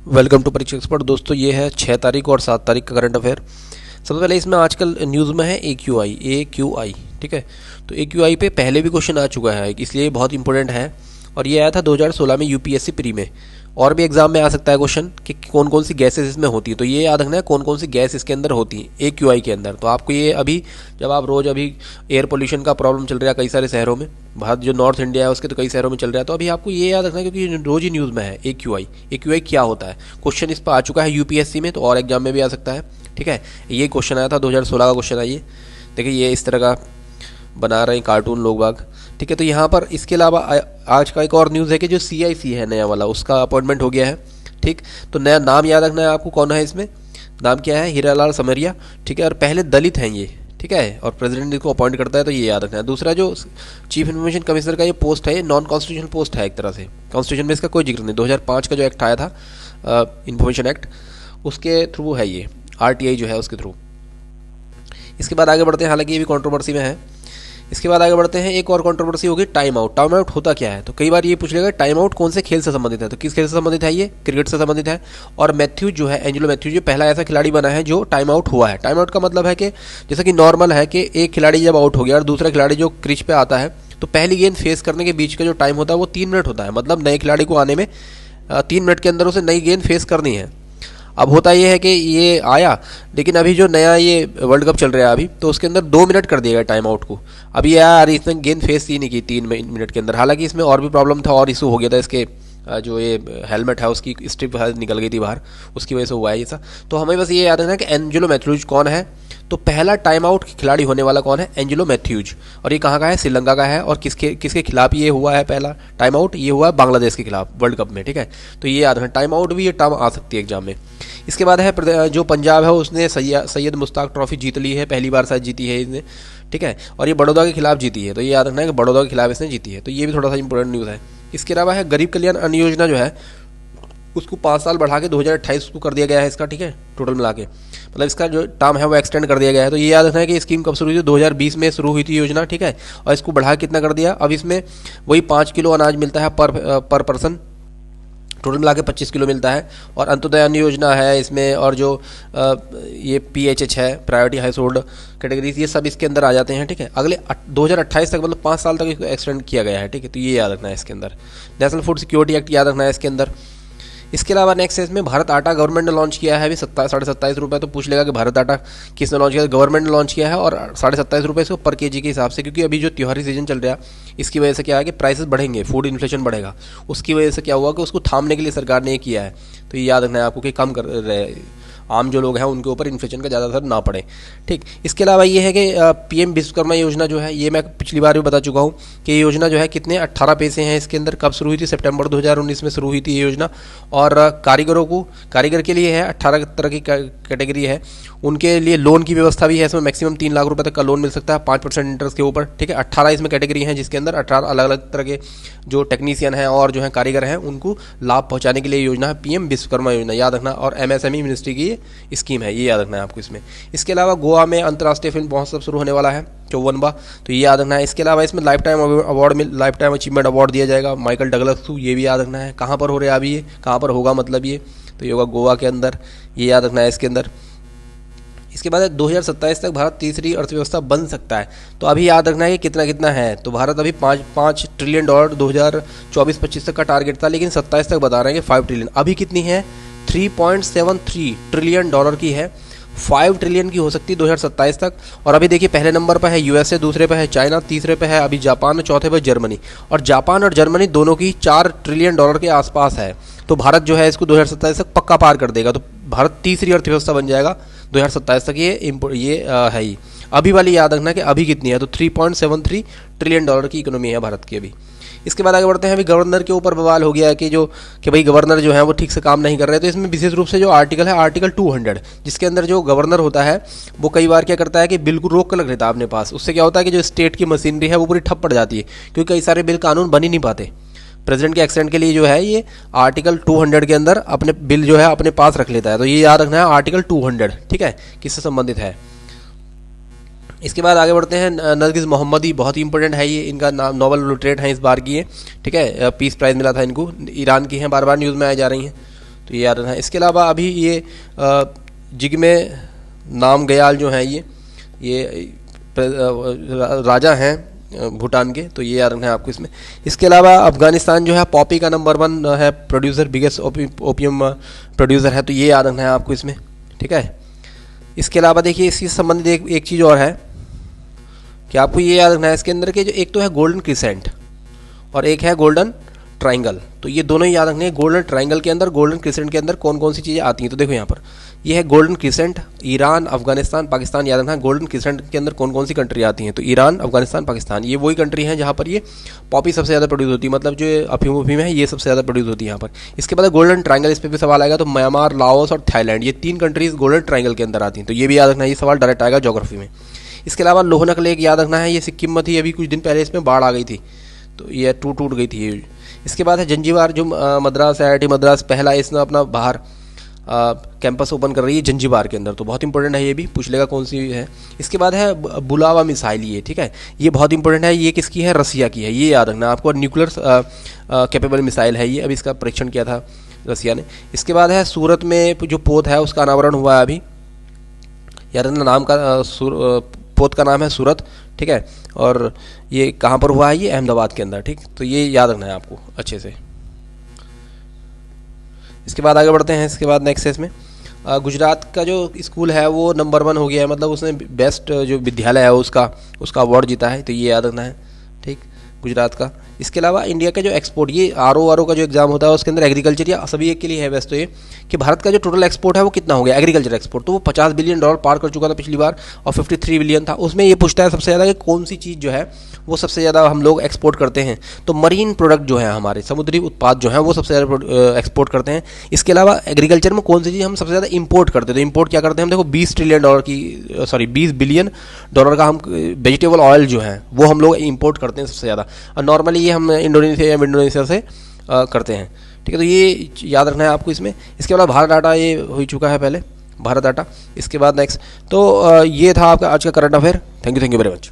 Welcome to परीक्षा expert. दोस्तों ये है 6 तारीख और 7 तारीख का करंट अफेयर। सबसे पहले इसमें आजकल न्यूज़ में है ए क्यू आई, ठीक है। तो ए क्यू आई पे पहले भी क्वेश्चन आ चुका है, इसलिए ये बहुत इंपॉर्टेंट है। और ये आया था 2016 में यूपीएससी प्री में। और भी एग्जाम में आ सकता है क्वेश्चन कि कौन कौन सी गैसेस इसमें होती है, तो ये याद रखना है कौन कौन सी गैस इसके अंदर होती है ए क्यू आई के अंदर। तो आपको ये अभी जब आप रोज़ अभी एयर पोल्यूशन का प्रॉब्लम चल रहा है कई सारे शहरों में, भारत जो नॉर्थ इंडिया है उसके तो कई शहरों में चल रहा है, तो अभी आपको ये याद रखना है क्योंकि रोज ही न्यूज़ में है ए क्यू आई क्या होता है। क्वेश्चन इस पर आ चुका है यूपीएससी में, तो और एग्जाम में भी आ सकता है, ठीक है। ये क्वेश्चन आया था 2016 का क्वेश्चन है ये। देखिए ये इस तरह का बना रहे हैं कार्टून लोग बाग, ठीक है। तो यहाँ पर इसके अलावा आज का एक और न्यूज़ है कि जो CIC है नया वाला, उसका अपॉइंटमेंट हो गया है, ठीक। तो नया नाम याद रखना है आपको, कौन है इसमें, नाम क्या है, हीरालाल समरिया, ठीक है। और पहले दलित हैं ये, ठीक है। और प्रेसिडेंट इसको अपॉइंट करता है, तो ये याद रखना है। दूसरा जो चीफ इन्फॉर्मेशन कमिश्नर का ये पोस्ट है, ये नॉन कॉन्स्टिट्यूशनल पोस्ट है एक तरह से, कॉन्स्टिट्यूशन में इसका कोई जिक्र नहीं। 2005 का जो एक्ट आया था इन्फॉर्मेशन एक्ट, उसके थ्रू है ये, RTI जो है उसके थ्रू। इसके बाद आगे बढ़ते हैं, हालांकि ये भी कंट्रोवर्सी में है। इसके बाद आगे बढ़ते हैं, एक और कंट्रोवर्सी होगी टाइम आउट। टाइम आउट होता क्या है, तो कई बार ये पूछ लेगा टाइम आउट कौन से खेल से संबंधित है, तो किस खेल से संबंधित है, ये क्रिकेट से संबंधित है। और मैथ्यूज जो है, एंजेलो मैथ्यूज जो पहला ऐसा खिलाड़ी बना है जो टाइम आउट हुआ है। टाइम आउट का मतलब है कि जैसा कि नॉर्मल है कि एक खिलाड़ी जब आउट हो गया और दूसरा खिलाड़ी जो क्रीज पे आता है, तो पहली गेंद फेस करने के बीच का जो टाइम होता है वो 3 मिनट होता है। मतलब नए खिलाड़ी को आने में 3 मिनट के अंदर उसे नई गेंद फेस करनी है। अब होता ये है कि ये आया, लेकिन अभी जो नया ये वर्ल्ड कप चल रहा है अभी, तो उसके अंदर 2 मिनट कर दिया गया टाइम आउट को। अभी यार इसने गेंद फेस ही नहीं की 3 मिनट के अंदर। हालांकि इसमें और भी प्रॉब्लम था और इशू हो गया था, इसके जो ये हेलमेट है उसकी स्ट्रिप निकल गई थी बाहर, उसकी वजह से हुआ है ऐसा। तो हमें बस ये याद रखना है कि एंजेलो मैथ्यूज कौन है, तो पहला टाइम आउट खिलाड़ी होने वाला कौन है, एंजेलो मैथ्यूज। और ये कहाँ का है, श्रीलंका का है। और किसके खिलाफ ये हुआ है पहला टाइम आउट, ये हुआ है बांग्लादेश के खिलाफ वर्ल्ड कप में, ठीक है। तो ये याद रखना, टाइम आउट भी ये टर्म आ सकती है एग्जाम में। इसके बाद है जो पंजाब है उसने सैयद मुश्ताक ट्रॉफी जीत ली है, पहली बार शायद जीती है इसने, ठीक है। और ये बड़ौदा के खिलाफ जीती है, तो ये याद रखना है कि बड़ौदा के खिलाफ इसने जीती है। तो ये भी थोड़ा सा इंपॉर्टेंट न्यूज़ है। इसके अलावा है गरीब कल्याण अन्न योजना जो है उसको 5 साल बढ़ा के 2028 को कर दिया गया है इसका, ठीक है। टोटल मिला के मतलब इसका जो टर्म है वो एक्सटेंड कर दिया गया है। तो ये याद रखना है कि स्कीम कब शुरू हुई थी, 2020 में शुरू हुई थी योजना, ठीक है। और इसको बढ़ा कितना कर दिया, अब इसमें वही 5 किलो अनाज मिलता है पर पर्सन, टोटल मिला के 25 किलो मिलता है। और अंत्योदय अन्न योजना है इसमें, और जो ये PHH है, प्रायोरिटी हाउस होल्ड कैटेगरीज, ये सब इसके अंदर आ जाते हैं, ठीक है। अगले 2028 तक मतलब 5 साल तक इसको एक्सटेंड किया गया है, ठीक है। तो ये याद रखना है इसके अंदर। नेशनल फूड सिक्योरिटी एक्ट याद रखना है इसके अंदर। इसके अलावा नेक्स्ट है इसमें भारत आटा गवर्नमेंट ने लॉन्च किया है अभी 27 रुपये। तो पूछ लेगा कि भारत आटा किसने लॉन्च किया, गवर्नमेंट ने लॉन्च किया है। और 27 रुपये इसको पर केजी के हिसाब से, क्योंकि अभी जो त्योहारी सीजन चल रहा है इसकी वजह से क्या है कि प्राइसेस बढ़ेंगे, फूड इन्फ्लेशन बढ़ेगा। उसकी वजह से क्या हुआ कि उसको थामने के लिए सरकार ने ये किया है। तो ये याद रखना है आपको कि कम कर रहे आम जो लोग हैं उनके ऊपर इन्फ्लेशन का ज़्यादा असर ना पड़े, ठीक। इसके अलावा ये है कि PM विश्वकर्मा योजना जो है, ये मैं पिछली बार भी बता चुका हूँ कि ये योजना जो है कितने 18 पैसे हैं इसके अंदर। कब शुरू हुई थी, सितंबर 2019 में शुरू हुई थी ये योजना। और कारीगर के लिए है, 18 तरह की कैटेगरी है, उनके लिए लोन की व्यवस्था भी है। इसमें मैक्सिमम 3 लाख रुपए तक का लोन मिल सकता है 5% इंटरेस्ट के ऊपर, ठीक है। 18 इसमें कैटेगरी हैं जिसके अंदर 18 अलग अलग तरह के जो टेक्नीशियन हैं और जो है कारीगर हैं उनको लाभ पहुंचाने के लिए योजना है PM विश्वकर्मा योजना, याद रखना। और MSME मिनिस्ट्री की स्कीम है, ये याद रखना है आपको इसमें। इसके अलावा गोवा में अंतर्राष्ट्रीय फिल्म महोत्सव शुरू होने वाला है 54वां, तो ये याद रखना है। इसके अलावा इसमें लाइफ टाइम अचीवमेंट अवार्ड दिया जाएगा माइकल डगलस को, ये भी याद रखना है। कहाँ पर हो रहा है अभी, ये कहाँ पर होगा मतलब ये, तो ये होगा गोवा के अंदर, ये याद रखना है इसके अंदर। इसके बाद 2027 तक भारत तीसरी अर्थव्यवस्था बन सकता है। तो अभी याद रखना है कि कितना कितना है, तो भारत अभी 5 ट्रिलियन डॉलर 2024-25 तक का टारगेट था, लेकिन 27 तक बता रहे हैं कि 5 ट्रिलियन। अभी कितनी है, 3.73 ट्रिलियन डॉलर की है, 5 ट्रिलियन की हो सकती है 2027 तक। और अभी देखिए पहले नंबर पर है USA, दूसरे पे है चाइना, तीसरे पे है अभी जापान, चौथे पे जर्मनी। और जापान और जर्मनी दोनों की 4 ट्रिलियन डॉलर के आसपास है। तो भारत जो है इसको 2027 तक पक्का पार कर देगा, तो भारत तीसरी अर्थव्यवस्था बन जाएगा 2027 तक। ये है ही अभी वाली याद रखना कि अभी कितनी है, तो 3.73 ट्रिलियन डॉलर की इकोनॉमी है भारत की अभी। इसके बाद आगे बढ़ते हैं, अभी गवर्नर के ऊपर बवाल हो गया है कि भाई गवर्नर जो है वो ठीक से काम नहीं कर रहे। तो इसमें विशेष रूप से जो आर्टिकल है, आर्टिकल 200, जिसके अंदर जो गवर्नर होता है वो कई बार क्या करता है कि बिल को रोक कर रख लेता है अपने पास। उससे क्या होता है कि जो स्टेट की मशीनरी है वो पूरी ठप पड़ जाती है, क्योंकि कई सारे बिल कानून बन ही नहीं पाते। प्रेसिडेंट के एक्सीडेंट के लिए जो है ये आर्टिकल 200 के अंदर अपने बिल जो है अपने पास रख लेता है। तो ये याद रखना है आर्टिकल 200, ठीक है, किससे संबंधित है। इसके बाद आगे बढ़ते हैं, नरगिस मोहम्मदी बहुत ही इंपॉर्टेंट है ये, इनका नाम नोबेल लॉरेट हैं इस बार की ये, ठीक है। पीस प्राइज़ मिला था इनको, ईरान की हैं, बार बार न्यूज़ में आ जा रही हैं। तो ये याद रखना है। इसके अलावा अभी ये जिग्मे नामग्याल जो हैं ये राजा हैं भूटान के, तो ये याद रखना है आपको इसमें। इसके अलावा अफगानिस्तान जो है पॉपी का नंबर 1 है प्रोड्यूसर, बिगेस्ट ओपियम प्रोड्यूसर है, तो ये याद रखना है आपको इसमें, ठीक है। इसके अलावा देखिए इससे संबंधित एक चीज़ और है कि आपको ये याद रखना है इसके अंदर के जो एक तो है गोल्डन क्रिसेंट और एक है गोल्डन ट्राइंगल, तो ये दोनों ही याद रखने हैं। गोल्डन ट्राइंगल के अंदर, गोल्डन क्रिसेंट के अंदर कौन कौन सी चीज़ें आती हैं, तो देखो यहाँ पर ये है golden crescent, Iran, Afghanistan, Pakistan, याद रखना है। गोल्डन क्रिसेंट के अंदर कौन कौन सी कंट्री आती हैं, तो ईरान, अफगानिस्तान, पाकिस्तान, ये वही कंट्री हैं जहाँ पर ये पॉपी सबसे ज़्यादा प्रोड्यूस होती है, मतलब जो अफीम है ये सबसे ज़्यादा प्रोड्यूस होती है यहाँ पर। इसके बाद गोल्डन ट्राइंगल, इस पर भी सवाल आएगा, तो म्यांमार, लाओस और थाईलैंड, ये 3 कंट्रीज गोल्डन ट्राइंगल के अंदर आती हैं, तो ये भी याद रखना है, ये सवाल डायरेक्ट आएगा ज्योग्राफी में। इसके अलावा लोहनक लेक याद रखना है, ये सिक्किम में थी, अभी कुछ दिन पहले इसमें बाढ़ आ गई थी, तो ये टूट गई थी ये। इसके बाद है जंजीबार, जो मद्रास IIT मद्रास पहला इसने अपना बाहर कैंपस ओपन कर रही है जंजीबार के अंदर, तो बहुत इंपॉर्टेंट है, ये भी पूछ लेगा कौन सी है। इसके बाद है बुलावा मिसाइल, ये ठीक है, ये बहुत इंपॉर्टेंट है, ये किसकी है, रसिया की है, ये याद रखना आपको। न्यूक्लियर कैपेबल मिसाइल है ये, अभी इसका परीक्षण किया था रसिया ने। इसके बाद है सूरत में जो पोत है उसका अनावरण हुआ है अभी, याद रखना नाम का पोत का नाम है सूरत, ठीक है, और ये कहाँ पर हुआ है, ये अहमदाबाद के अंदर, ठीक, तो ये याद रखना है आपको अच्छे से। इसके बाद आगे बढ़ते हैं। इसके बाद नेक्स्ट है इसमें गुजरात का जो स्कूल है वो नंबर 1 हो गया है, मतलब उसने बेस्ट जो विद्यालय है उसका अवार्ड जीता है, तो ये याद रखना है, ठीक, गुजरात का। इसके अलावा इंडिया का जो एक्सपोर्ट, ये RO का जो एग्जाम होता है उसके अंदर एग्रीकल्चर या सभी एक के लिए है वैसे तो ये, कि भारत का जो टोटल एक्सपोर्ट है वो कितना हो गया एग्रीकल्चर एक्सपोर्ट, तो वो $50 बिलियन पार कर चुका था पिछली बार और 53 बिलियन था। उसमें ये पूछता है सबसे ज़्यादा कि कौन सी चीज़ जो है वो सबसे ज़्यादा हम लोग एक्सपोर्ट करते हैं, तो मरीन प्रोडक्ट जो है हमारे समुद्री उत्पाद जो हैं वो सबसे ज़्यादा एक्सपोर्ट करते हैं। इसके अलावा एग्रीकल्चर में कौन सी चीज़ हम सबसे ज़्यादा इंपोर्ट करते हैं, तो इंपोर्ट क्या करते हैं हम, देखो $20 बिलियन का हम वेजिटेबल ऑयल जो है वो हम लोग इंपोर्ट करते हैं सबसे ज़्यादा, और नॉर्मली ये हम इंडोनेशिया से करते हैं, ठीक है, तो ये याद रखना है आपको इसमें। इसके बाद भारत डाटा ये हो चुका है पहले, भारत डाटा। इसके बाद नेक्स्ट, तो ये था आपका आज का current affair. Thank you very much.